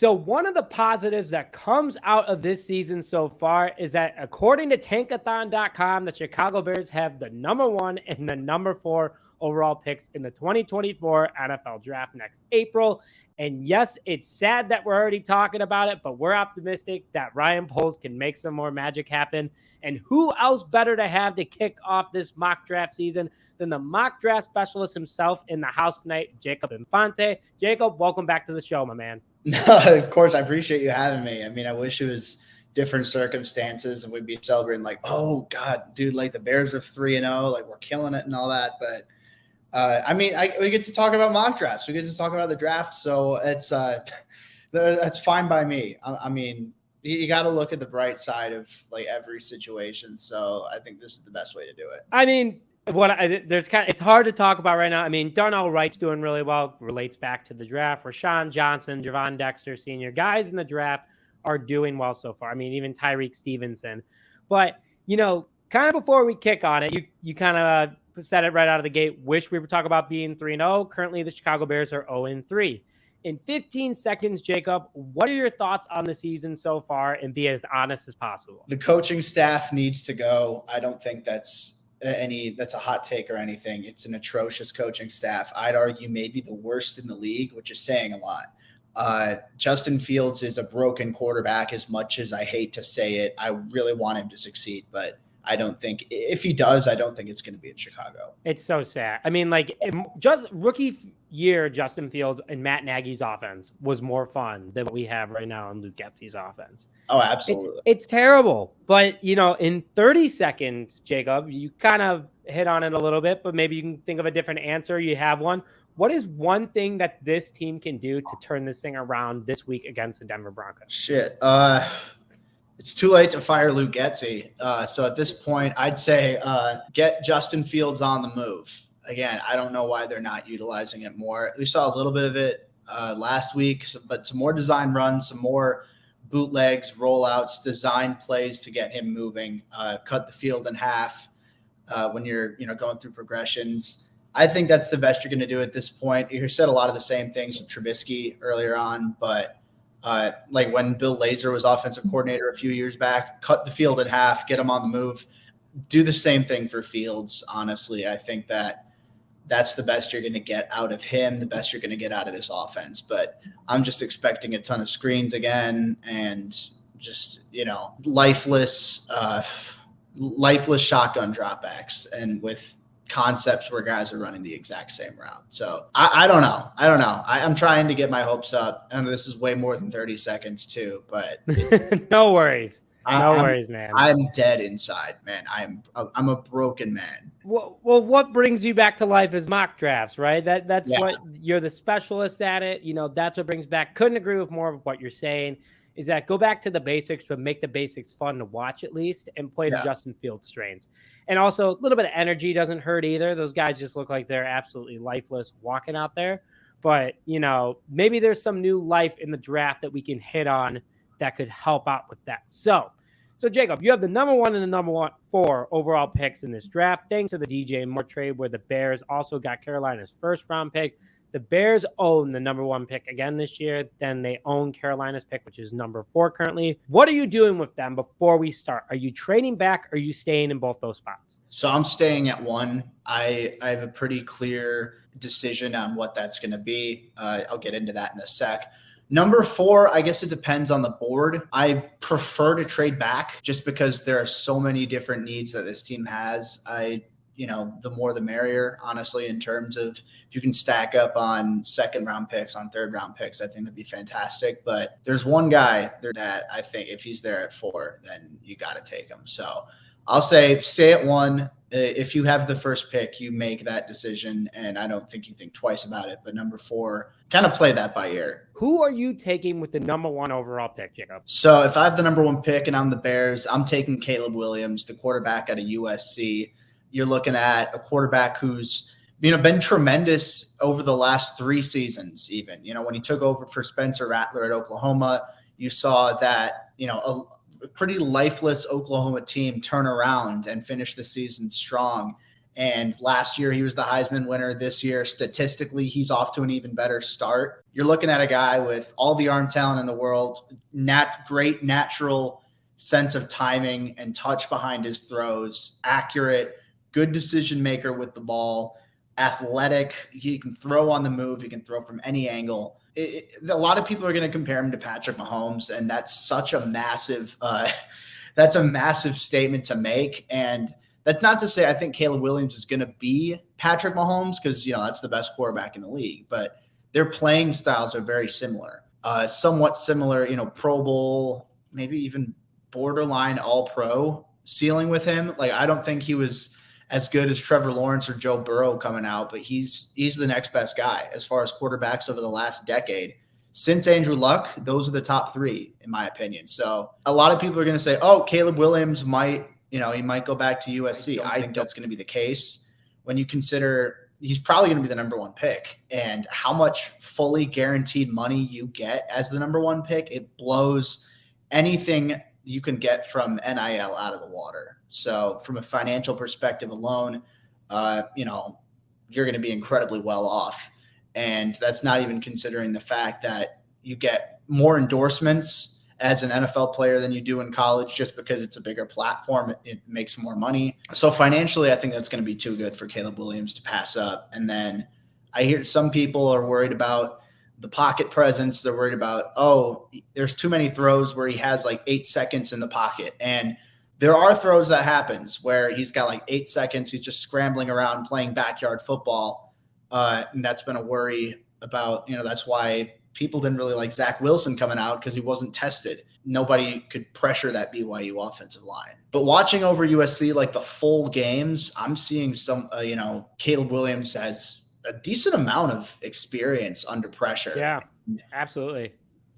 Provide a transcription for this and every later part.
So one of the positives that comes out of this season so far is that according to tankathon.com, the Chicago Bears have the number 1 and the number 4 overall picks in the 2024 NFL draft next April. And yes, it's sad that we're already talking about it, but we're optimistic that Ryan Poles can make some more magic happen. And who else better to have to kick off this mock draft season than the mock draft specialist himself in the house tonight, Jacob Infante. Jacob, welcome back to the show, my man. No, of course, I appreciate you having me. I mean, I wish it was different circumstances and we'd be celebrating like, oh God, dude, like the Bears are 3-0, like we're killing it and all that. But I mean, we get to talk about mock drafts. We get to talk about the draft. So it's that's fine by me. I mean, you got to look at the bright side of like every situation. So I think this is the best way to do it. I mean, it's hard to talk about right now. I mean, Darnell Wright's doing really well, relates back to the draft. Rashawn Johnson, Javon Dexter Sr., guys in the draft are doing well so far. I mean, even Tyreek Stevenson. But, kind of before we kick on it, you kind of said it right out of the gate. Wish we were talking about being 3-0. Currently, the Chicago Bears are 0-3. In 15 seconds, Jacob, what are your thoughts on the season so far, and be as honest as possible? The coaching staff needs to go. I don't think that's a hot take or anything. It's an atrocious coaching staff. I'd argue maybe the worst in the league, which is saying a lot. Justin Fields is a broken quarterback. As much as I hate to say it, I really want him to succeed, but I don't think if he does, I don't think it's going to be in Chicago. It's so sad. I mean, like just rookie year, Justin Fields and Matt Nagy's offense was more fun than what we have right now in Luke Getsey's offense. Oh, absolutely. It's terrible. But, in 30 seconds, Jacob, you kind of hit on it a little bit, but maybe you can think of a different answer. You have one. What is one thing that this team can do to turn this thing around this week against the Denver Broncos? Shit. It's too late to fire Luke Getsey. So at this point, I'd say get Justin Fields on the move. Again, I don't know why they're not utilizing it more. We saw a little bit of it last week, but some more design runs, some more bootlegs, rollouts, design plays to get him moving, cut the field in half when you're going through progressions. I think that's the best you're going to do at this point. You said a lot of the same things with Trubisky earlier on, but like when Bill Lazor was offensive coordinator a few years back, cut the field in half, get him on the move, do the same thing for Fields. Honestly, I think that's the best you're going to get out of him, the best you're going to get out of this offense. But I'm just expecting a ton of screens again and just, lifeless shotgun dropbacks and with concepts where guys are running the exact same route. So I don't know. I'm trying to get my hopes up, and this is way more than 30 seconds too, but no worries. No worries, man. I'm dead inside, man. I'm a broken man. Well, what brings you back to life is mock drafts, right? That's what you're the specialist at it. That's what brings back. Couldn't agree with more of what you're saying. Is that go back to the basics, but make the basics fun to watch at least, and play to Justin Fields' strengths. And also a little bit of energy doesn't hurt either. Those guys just look like they're absolutely lifeless walking out there. But, maybe there's some new life in the draft that we can hit on that could help out with that. So Jacob, you have the number 1 and the number 4 overall picks in this draft, thanks to the DJ Moore trade, where the Bears also got Carolina's first round pick. The Bears own the number 1 pick again this year. Then they own Carolina's pick, which is number 4 currently. What are you doing with them before we start? Are you trading back? Or are you staying in both those spots? So I'm staying at 1. I have a pretty clear decision on what that's going to be. I'll get into that in a sec. Number 4, I guess it depends on the board. I prefer to trade back just because there are so many different needs that this team has. The more the merrier, honestly, in terms of if you can stack up on second round picks, on third round picks, I think that'd be fantastic. But there's one guy there that I think if he's there at 4, then you got to take him. So I'll say stay at 1. If you have the first pick, you make that decision, and I don't think you think twice about it. But number 4, kind of play that by ear. Who are you taking with the number 1 overall pick, Jacob? So if I have the number 1 pick and I'm the Bears, I'm taking Caleb Williams, the quarterback out of USC. You're looking at a quarterback who's been tremendous over the last 3 seasons. Even when he took over for Spencer Rattler at Oklahoma, you saw that a pretty lifeless Oklahoma team turn around and finish the season strong. And last year, he was the Heisman winner. This year, statistically, he's off to an even better start. You're looking at a guy with all the arm talent in the world, great natural sense of timing and touch behind his throws, accurate, good decision maker with the ball, athletic. He can throw on the move. He can throw from any angle. A lot of people are going to compare him to Patrick Mahomes, and that's such a massive statement to make. And that's not to say I think Caleb Williams is going to be Patrick Mahomes, because that's the best quarterback in the league, but their playing styles are very similar, somewhat similar. Pro Bowl, maybe even borderline All-Pro ceiling with him. Like, I don't think he was as good as Trevor Lawrence or Joe Burrow coming out, but he's the next best guy as far as quarterbacks over the last decade. Since Andrew Luck, those are the top three, in my opinion. So a lot of people are going to say, oh, Caleb Williams might go back to USC. I think that's going to be the case when you consider he's probably going to be the number one pick, and how much fully guaranteed money you get as the number one pick. It blows anything you can get from NIL out of the water. So from a financial perspective alone, you're going to be incredibly well off. And that's not even considering the fact that you get more endorsements as an NFL player than you do in college, just because it's a bigger platform. It makes more money. So financially, I think that's going to be too good for Caleb Williams to pass up. And then I hear some people are worried about the pocket presence. They're worried about, there's too many throws where he has like 8 seconds in the pocket. And there are throws that happens where he's got like 8 seconds. He's just scrambling around playing backyard football. And that's been a worry about, that's why people didn't really like Zach Wilson coming out, because he wasn't tested. Nobody could pressure that BYU offensive line. But watching over USC, like the full games, I'm seeing some, Caleb Williams has a decent amount of experience under pressure. Yeah, absolutely.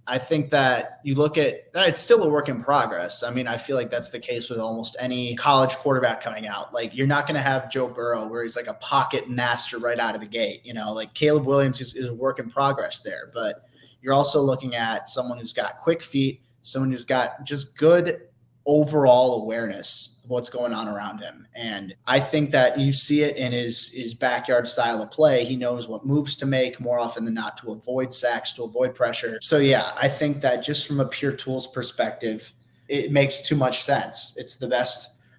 I think that you look at it's still a work in progress. I mean, I feel like that's the case with almost any college quarterback coming out. Like, you're not going to have Joe Burrow where he's like a pocket master right out of the gate. Like Caleb Williams is a work in progress there. But you're also looking at someone who's got quick feet, someone who's got just good overall awareness of what's going on around him. And I think that you see it in his backyard style of play. He knows what moves to make more often than not to avoid sacks, to avoid pressure. So yeah, I think that just from a pure tools perspective, it makes too much sense. It's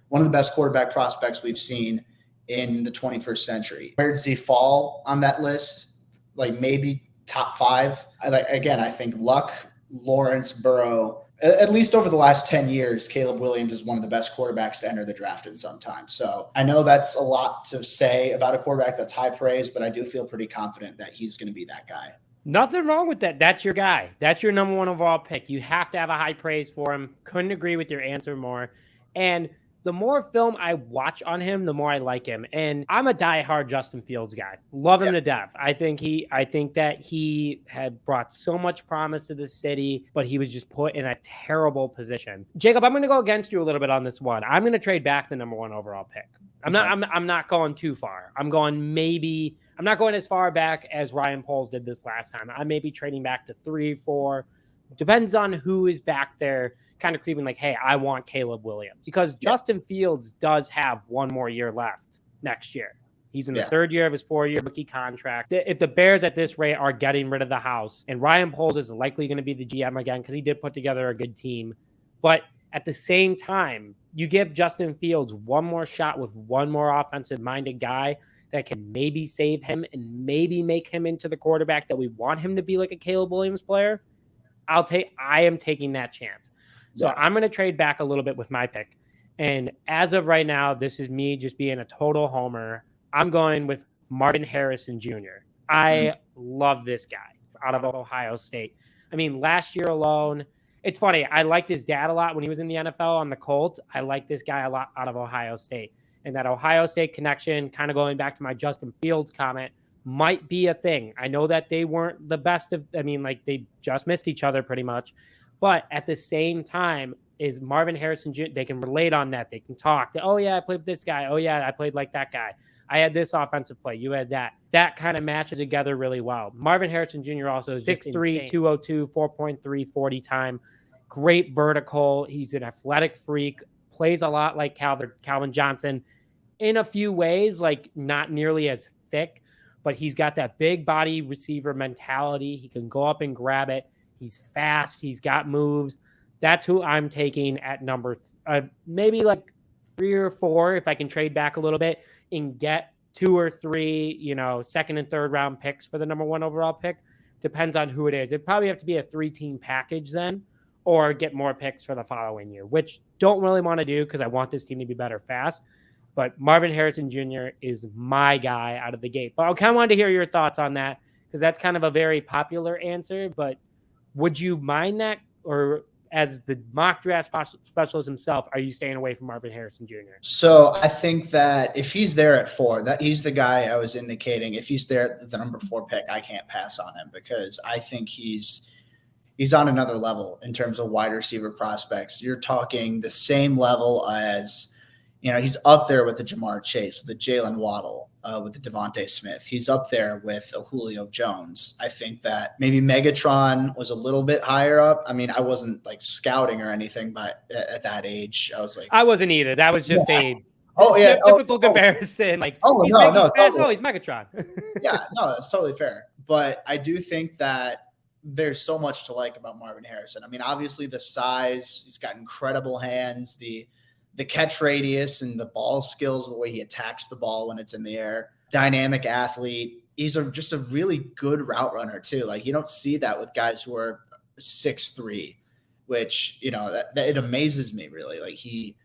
one of the best quarterback prospects we've seen in the 21st century. Where does he fall on that list? Like maybe top 5. I think Luck, Lawrence, Burrow. At least over the last 10 years, Caleb Williams is one of the best quarterbacks to enter the draft in some time. So I know that's a lot to say about a quarterback that's high praise, but I do feel pretty confident that he's going to be that guy. Nothing wrong with that. That's your guy. That's your number one overall pick. You have to have a high praise for him. Couldn't agree with your answer more. And the more film I watch on him, the more I like him. And I'm a diehard Justin Fields guy. Love him to death. I think that he had brought so much promise to the city, but he was just put in a terrible position. Jacob, I'm going to go against you a little bit on this one. I'm going to trade back the number one overall pick. I'm not going too far. I'm not going as far back as Ryan Poles did this last time. I may be trading back to 3, 4. Depends on who is back there kind of creeping like, hey, I want Caleb Williams. Because Justin Fields does have one more year left next year. He's in the third year of his 4-year rookie contract. If the Bears at this rate are getting rid of the house, and Ryan Poles is likely going to be the GM again because he did put together a good team. But at the same time, you give Justin Fields one more shot with one more offensive-minded guy that can maybe save him and maybe make him into the quarterback that we want him to be, like a Caleb Williams player. I am taking that chance. So I'm going to trade back a little bit with my pick. And as of right now, this is me just being a total homer. I'm going with Marvin Harrison Jr. I love this guy out of Ohio State. I mean, last year alone, it's funny. I liked his dad a lot when he was in the NFL on the Colts. I like this guy a lot out of Ohio State. And that Ohio State connection, kind of going back to my Justin Fields comment, might be a thing. I know that they weren't the best they just missed each other pretty much. But at the same time, is Marvin Harrison Jr., they can relate on that. They can talk. Oh, yeah, I played with this guy. Oh, yeah, I played like that guy. I had this offensive play. You had that. That kind of matches together really well. Marvin Harrison Jr. also is 6'3", 202, 4.3, 40 time. Great vertical. He's an athletic freak. Plays a lot like Calvin Johnson. in a few ways, like not nearly as thick, but he's got that big body receiver mentality. He can go up and grab it. He's fast. He's got moves. That's who I'm taking at number maybe like 3 or 4 if I can trade back a little bit and get 2 or 3, second and third round picks for the number 1 overall pick. Depends on who it is. It'd probably have to be a 3-team package then, or get more picks for the following year, which don't really want to do because I want this team to be better fast. But Marvin Harrison Jr. is my guy out of the gate. But I kind of wanted to hear your thoughts on that because that's kind of a very popular answer. But would you mind that? Or as the mock draft specialist himself, are you staying away from Marvin Harrison Jr.? So I think that if he's there at 4, that he's the guy I was indicating. If he's there at the number 4 pick, I can't pass on him because I think he's on another level in terms of wide receiver prospects. You're talking the same level as – he's up there with the Jamar Chase, with the Jalen Waddle, with the Devontae Smith. He's up there with Julio Jones. I think that maybe Megatron was a little bit higher up. I mean, I wasn't like scouting or anything, but at that age, I was like, I wasn't either. That was just typical comparison. Like, he's Megatron. Yeah, no, that's totally fair. But I do think that there's so much to like about Marvin Harrison. I mean, obviously the size, he's got incredible hands, the catch radius and the ball skills, the way he attacks the ball when it's in the air, dynamic athlete. He's just a really good route runner too. Like you don't see that with guys who are 6'3", which, that it amazes me really. Like he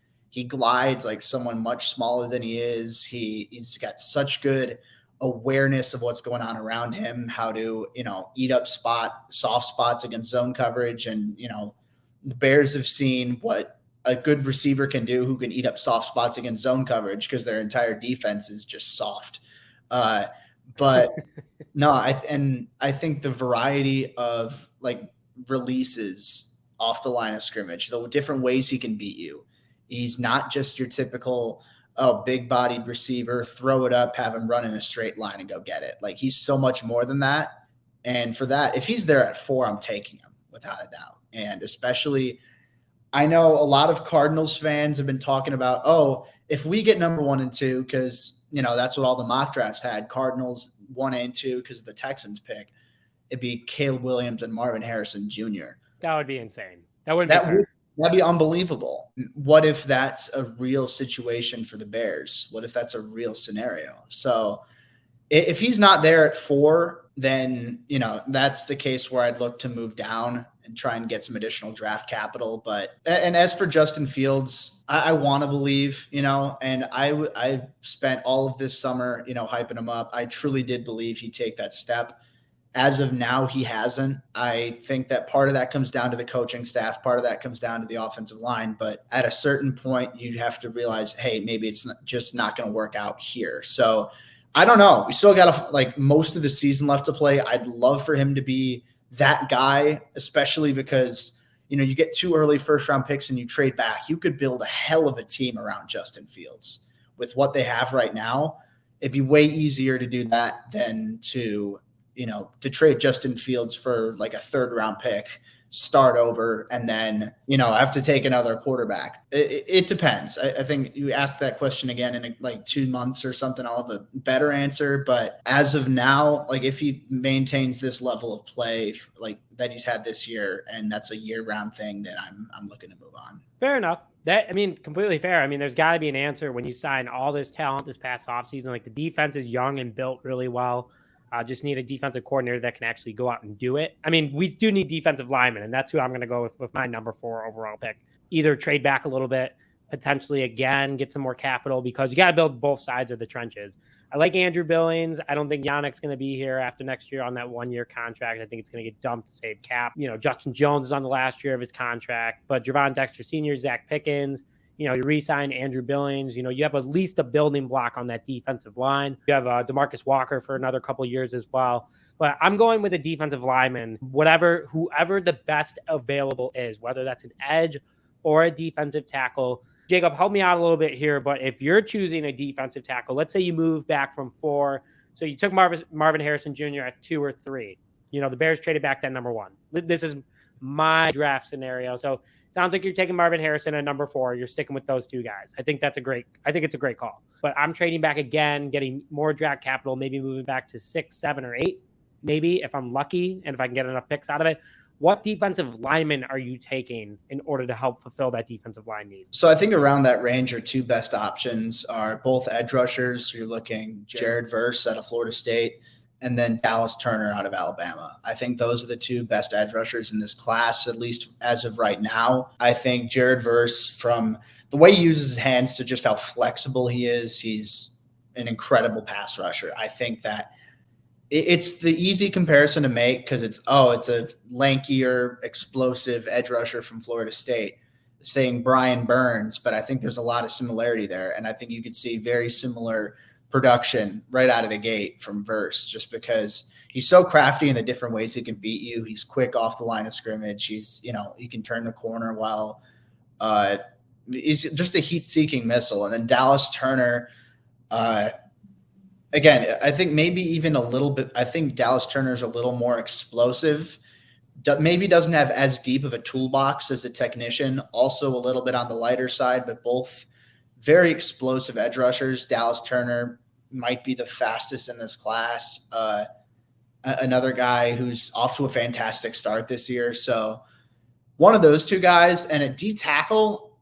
glides like someone much smaller than he is. He's got such good awareness of what's going on around him, how to, eat up soft spots against zone coverage. And, the Bears have seen what a good receiver can do who can eat up soft spots against zone coverage because their entire defense is just soft. But no, I think the variety of like releases off the line of scrimmage, the different ways he can beat you. He's not just your typical big bodied receiver, throw it up, have him run in a straight line and go get it. Like he's so much more than that. And for that, if he's there at 4, I'm taking him without a doubt. And especially, I know a lot of Cardinals fans have been talking about, if we get number 1 and 2, because, that's what all the mock drafts had, Cardinals 1 and 2 because of the Texans pick, it'd be Caleb Williams and Marvin Harrison Jr. That would be insane. That'd be unbelievable. What if that's a real situation for the Bears? What if that's a real scenario? So if he's not there at 4, then, that's the case where I'd look to move down and try and get some additional draft capital. And as for Justin Fields, I want to believe, and I spent all of this summer, hyping him up. I truly did believe he'd take that step. As of now, he hasn't. I think that part of that comes down to the coaching staff. Part of that comes down to the offensive line. But at a certain point, you have to realize, hey, maybe it's just not going to work out here. So I don't know. We still got most of the season left to play. I'd love for him to be that guy, especially because, you get 2 early first-round picks and you trade back. You could build a hell of a team around Justin Fields. With what they have right now, it'd be way easier to do that than to trade Justin Fields for like a 3rd-round pick, start over, and then, have to take another quarterback. It depends. I think you ask that question again in like 2 months or something, I'll have a better answer. But as of now, like if he maintains this level of play like that he's had this year, and that's a year-round thing, then I'm looking to move on. Fair enough. Completely fair. There's got to be an answer when you sign all this talent this past offseason. Like the defense is young and built really well. Just need a defensive coordinator that can actually go out and do it. We do need defensive linemen, and that's who I'm going to go with my number 4 overall pick. Either trade back a little bit, potentially again, get some more capital because you got to build both sides of the trenches. I like Andrew Billings. I don't think Yannick's going to be here after next year on that 1-year contract. I think it's going to get dumped to save cap. Justin Jones is on the last year of his contract, but Javon Dexter Sr., Zach Pickens, you re-sign Andrew Billings. You have at least a building block on that defensive line. You have DeMarcus Walker for another couple of years as well. But I'm going with a defensive lineman, whoever the best available is, whether that's an edge or a defensive tackle. Jacob, help me out a little bit here. But if you're choosing a defensive tackle, let's say you move back from 4. So you took Marvin Harrison Jr. at 2 or 3. The Bears traded back that number 1. This is my draft scenario. So it sounds like you're taking Marvin Harrison at number 4. You're sticking with those two guys. I think it's a great call. But I'm trading back again, getting more draft capital, maybe moving back to 6, 7, or 8, maybe if I'm lucky and if I can get enough picks out of it. What defensive linemen are you taking in order to help fulfill that defensive line need? So I think around that range, your two best options are both edge rushers. You're looking Jared Verse out of Florida State and then Dallas Turner out of Alabama. I think those are the two best edge rushers in this class, at least as of right now. I think Jared Verse, from the way he uses his hands to just how flexible he is, he's an incredible pass rusher. I think that it's the easy comparison to make because it's a lankier, explosive edge rusher from Florida State, saying Brian Burns, but I think there's a lot of similarity there. And I think you could see very similar production right out of the gate from Verse, just because he's so crafty in the different ways he can beat you. He's quick off the line of scrimmage. He can turn the corner well. He's just a heat-seeking missile. And then Dallas Turner, again, I think maybe even a little bit. I think Dallas Turner's a little more explosive. Maybe doesn't have as deep of a toolbox as a technician. Also a little bit on the lighter side, but both very explosive edge rushers. Dallas Turner might be the fastest in this class. Another guy who's off to a fantastic start this year. So one of those two guys. And at D tackle,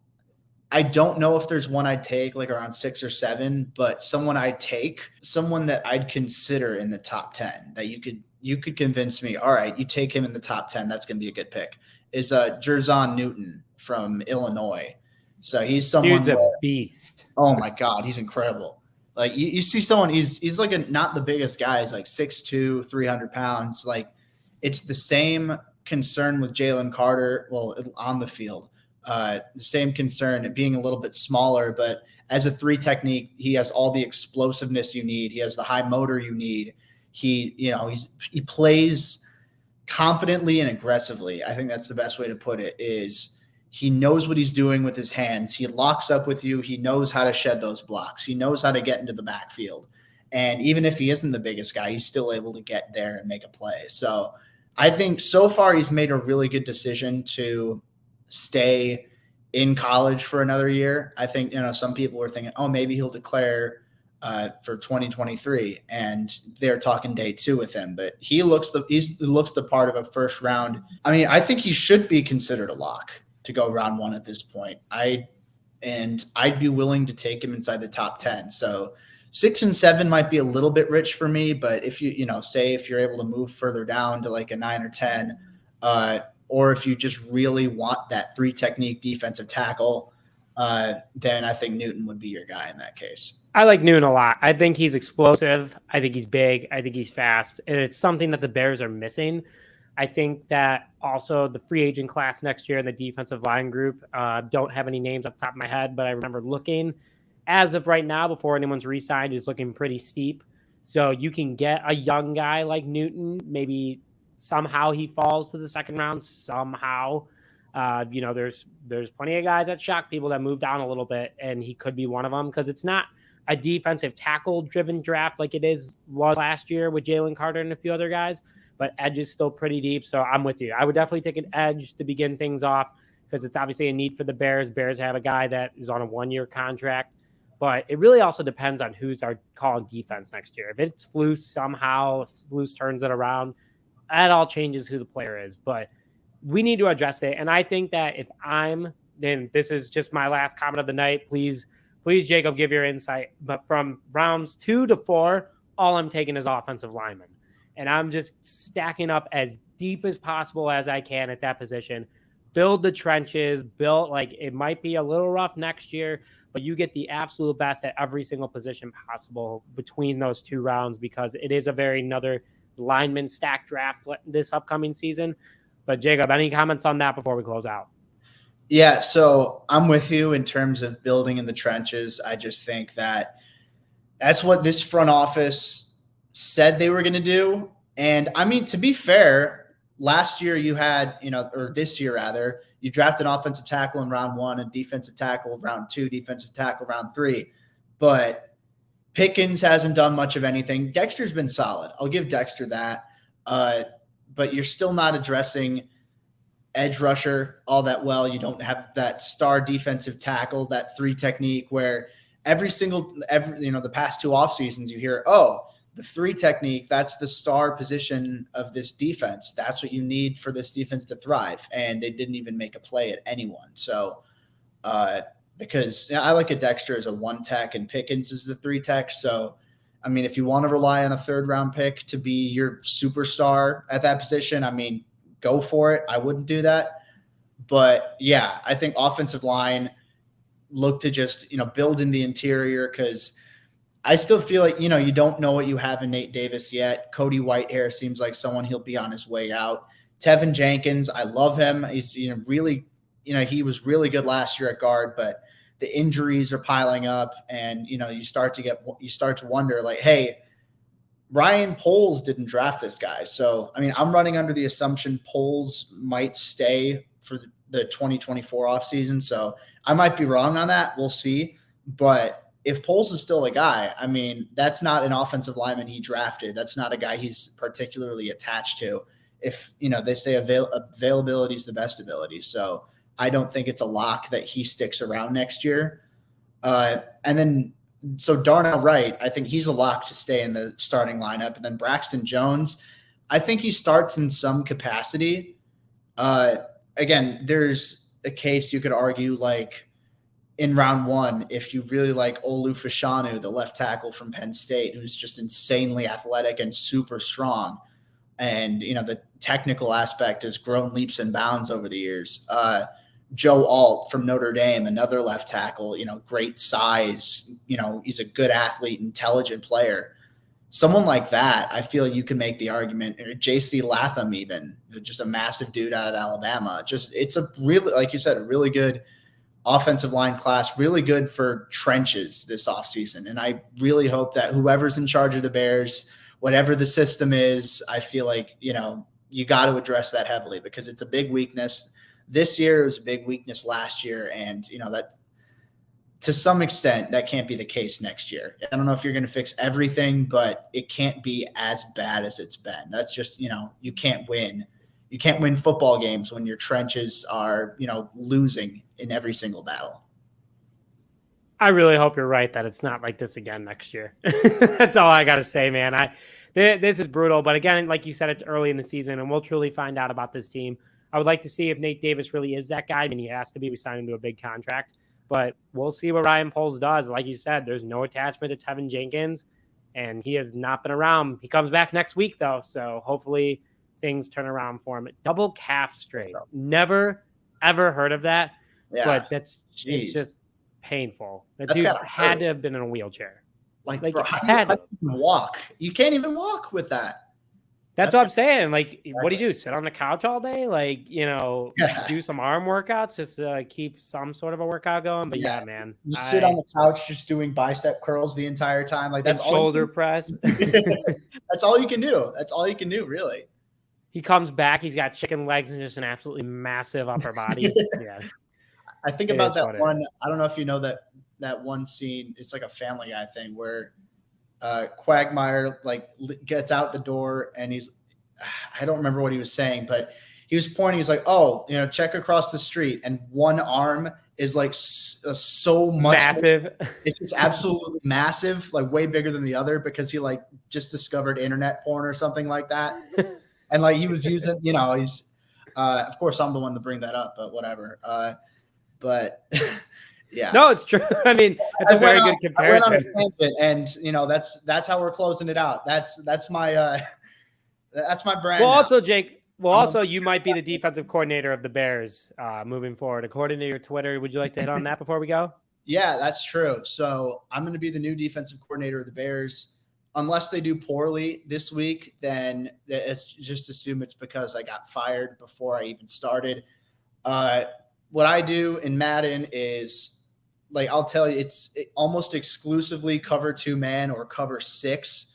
I don't know if there's one I'd take like around 6 or 7, but someone that I'd consider in the top 10 that you could convince me, all right, you take him in the top 10, that's going to be a good pick, is Jerzon Newton from Illinois. So he's someone Dude's a beast. Oh my God, he's incredible. Like you see someone, he's like not the biggest guy. He's like 6'2", 300 pounds. Like it's the same concern with Jalen Carter. Well, on the field, the same concern being a little bit smaller, but as a 3 technique, he has all the explosiveness you need. He has the high motor you need. He plays confidently and aggressively. I think that's the best way to put it, is he knows what he's doing with his hands. He locks up with you. He knows how to shed those blocks. He knows how to get into the backfield. And even if he isn't the biggest guy, he's still able to get there and make a play. So I think so far he's made a really good decision to stay in college for another year. I think, some people are thinking, oh, maybe he'll declare for 2023, and they're talking day 2 with him, but he looks the part of a first round. I mean, I think he should be considered a lock to go round 1 at this point. I'd be willing to take him inside the top 10. So 6 and 7 might be a little bit rich for me, but if if you're able to move further down to like a 9 or 10, or if you just really want that 3 technique defensive tackle, then I think Newton would be your guy in that case. I like Newton a lot. I think he's explosive. I think he's big. I think he's fast. And it's something that the Bears are missing. I think that also the free agent class next year in the defensive line group, don't have any names off the top of my head, but I remember looking as of right now before anyone's re-signed is looking pretty steep. So you can get a young guy like Newton. Maybe somehow he falls to the second round somehow. There's plenty of guys that shock people that moved down a little bit, and he could be one of them because it's not a defensive tackle driven draft like was last year with Jalen Carter and a few other guys, but edge is still pretty deep. So I'm with you. I would definitely take an edge to begin things off because it's obviously a need for the Bears. Bears have a guy that is on a 1-year contract, but it really also depends on who's our calling defense next year. If it's Flus somehow, if Flus turns it around, that all changes who the player is, but we need to address it. And I think that then this is just my last comment of the night. Please, Jacob, give your insight. But from rounds 2 to 4, all I'm taking is offensive linemen. And I'm just stacking up as deep as possible as I can at that position. Build the trenches, it might be a little rough next year, but you get the absolute best at every single position possible between those 2 rounds because it is another lineman stack draft this upcoming season. But Jacob, any comments on that before we close out? Yeah, so I'm with you in terms of building in the trenches. I just think that's what this front office said they were going to do. And I mean, to be fair, last year you had, or this year rather, you drafted an offensive tackle in round 1, a defensive tackle round 2, defensive tackle round 3. But Pickens hasn't done much of anything. Dexter's been solid. I'll give Dexter that. But you're still not addressing edge rusher all that well. You don't have that star defensive tackle, that 3 technique where the past 2 off seasons you hear, oh, the 3 technique, that's the star position of this defense. That's what you need for this defense to thrive. And they didn't even make a play at anyone. So, because I like a Dexter as a 1 tech and Pickens as the 3 tech. So, I mean, if you want to rely on a 3rd round pick to be your superstar at that position, I mean, go for it. I wouldn't do that. But yeah, I think offensive line look to just, build in the interior, because I still feel like, you don't know what you have in Nate Davis yet. Cody Whitehair seems like someone he'll be on his way out. Tevin Jenkins, I love him. He's, really, he was really good last year at guard, but the injuries are piling up, and, you start to wonder, like, hey, Ryan Poles didn't draft this guy. So, I mean, I'm running under the assumption Poles might stay for the 2024 offseason. So I might be wrong on that. We'll see. But if Poles is still a guy, I mean, that's not an offensive lineman he drafted. That's not a guy he's particularly attached to. If, they say availability is the best ability. So I don't think it's a lock that he sticks around next year. So Darnell Wright, I think he's a lock to stay in the starting lineup. And then Braxton Jones, I think he starts in some capacity. Again, there's a case you could argue, like in round 1, if you really like Olu Fashanu, the left tackle from Penn State, who's just insanely athletic and super strong. And, the technical aspect has grown leaps and bounds over the years. Joe Alt from Notre Dame, another left tackle, great size, he's a good athlete, intelligent player. Someone like that, I feel you can make the argument. J.C. Latham, even, just a massive dude out of Alabama. It's a really, like you said, a really good offensive line class, really good for trenches this offseason. And I really hope that whoever's in charge of the Bears, whatever the system is, I feel like, you got to address that heavily, because it's a big weakness. This year, it was a big weakness last year. And, that to some extent, that can't be the case next year. I don't know if you're going to fix everything, but it can't be as bad as it's been. That's just, you can't win. You can't win football games when your trenches are, losing in every single battle. I really hope you're right that it's not like this again next year. That's all I got to say, man. This is brutal. But again, like you said, it's early in the season, and we'll truly find out about this team. I would like to see if Nate Davis really is that guy. I mean, he has to be. We signed him to a big contract. But we'll see what Ryan Poles does. Like you said, there's no attachment to Tevin Jenkins, and he has not been around. He comes back next week, though, so hopefully things turn around for him. Double calf strain. Never, ever heard of that, but it's just painful. That dude had to have been in a wheelchair. Like bro, how do you walk? You can't even walk with that. That's what I'm saying. Like, what do you do? Sit on the couch all day? Like, do some arm workouts just to keep some sort of a workout going. But yeah man. You sit on the couch just doing bicep curls the entire time. Like, that's all. Shoulder press. That's all you can do. That's all you can do, really. He comes back. He's got chicken legs and just an absolutely massive upper body. Yeah. I think about that one. I don't know if you know that one scene. It's like a Family Guy thing where Quagmire gets out the door and I don't remember what he was saying, but he was pointing. He's like, "Oh, check across the street," and one arm is like so much massive. It's just absolutely massive, like way bigger than the other, because he just discovered internet porn or something like that, and he was using, he's of course I'm the one to bring that up, but whatever. But yeah, no, it's true. I mean, it's a very good comparison. And that's how we're closing it out. That's my brand. Well, now. also, Jake. Well, also, you might be the defensive coordinator of the Bears moving forward, according to your Twitter. Would you like to hit on that before we go? Yeah, that's true. So I'm going to be the new defensive coordinator of the Bears. Unless they do poorly this week, then it's just assume it's because I got fired before I even started. What I do in Madden is, I'll tell you, it's almost exclusively cover 2 man or cover 6.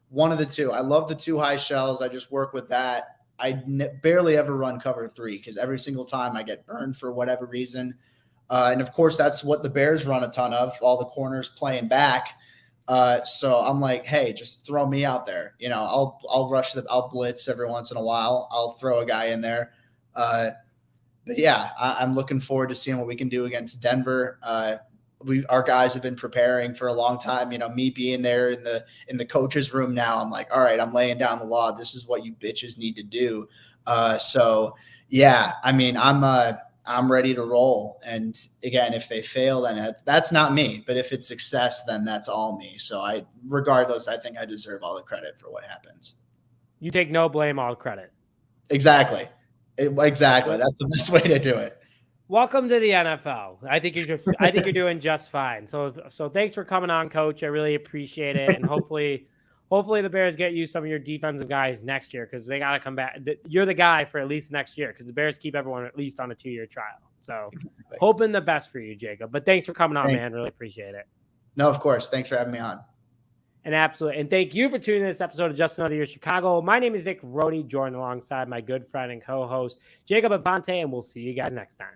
One of the two. I love the 2 high shells. I just work with that. I barely ever run cover 3 because every single time I get burned for whatever reason. And of course, that's what the Bears run a ton of, all the corners playing back. So I'm like, hey, just throw me out there. I'll rush I'll blitz every once in a while. I'll throw a guy in there. but yeah, I'm looking forward to seeing what we can do against Denver. Our guys have been preparing for a long time. You know, me being there in the coach's room now, I'm like, all right, I'm laying down the law. This is what you bitches need to do. So yeah, I mean, I'm ready to roll. And again, if they fail, then that's not me. But if it's success, then that's all me. So regardless, I think I deserve all the credit for what happens. You take no blame, all credit. Exactly. Exactly. That's the best way to do it. Welcome to the NFL. I think you're doing just fine. So thanks for coming on, Coach. I really appreciate it, and hopefully the Bears get you some of your defensive guys next year, because they got to come back. You're the guy for at least next year, because the Bears keep everyone at least on a 2-year trial. So hoping the best for you, Jacob. But thanks for coming on, man. Really appreciate it. No, of course. Thanks for having me on. And absolutely. And thank you for tuning in to this episode of Just Another Year Chicago. My name is Nick Rohde, joined alongside my good friend and co-host, Jacob Infante, and we'll see you guys next time.